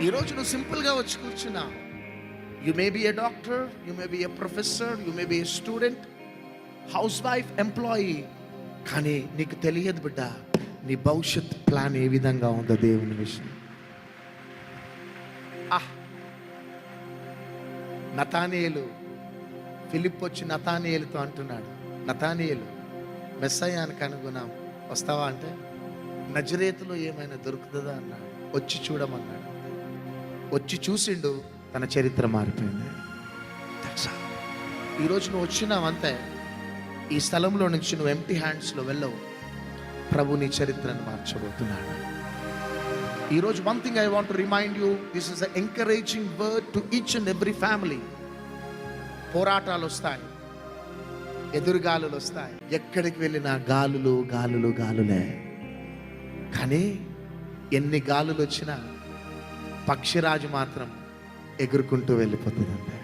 ఈరోజు నువ్వు సింపుల్గా వచ్చి కూర్చున్నా. You may be A doctor, you may be a professor, you may be A student, house wife, employee. కానీ నీకు తెలియదు బిడ్డ, నీ భవిష్యత్ ప్లాన్ ఏ విధంగా ఉందో దేవుని విషయం. నతానియేలు, ఫిలిప్ వచ్చి నతానియేలుతో అంటున్నాడు, నతానియేలు మెస్సయ్యాను కనుగొన్నాం, వస్తావా అంటే, నజరేతులో ఏమైనా దొరుకుతుందా అన్నాడు. వచ్చి చూడమన్నాడు. వచ్చి చూసిండు, తన చరిత్ర మారిపోయింది. ఈరోజు నువ్వు వచ్చినావంతే, ఈ స్థలంలో నుంచి నువ్వు ఎంప్టీ హ్యాండ్స్లో వెళ్ళవు. ప్రభు నీ చరిత్రను మార్చబోతున్నాడు. ఈరోజు one thing I want to remind you, this is an encouraging word to each and every family. పోరాటాలు వస్తాయి, ఎదురుగాలులు వస్తాయి, ఎక్కడికి వెళ్ళినా గాలులు గాలులు గాలులే. కానీ ఎన్ని గాలులు వచ్చినా పక్షిరాజు మాత్రం ఎగురుకుంటూ వెళ్ళిపోతుందంటే.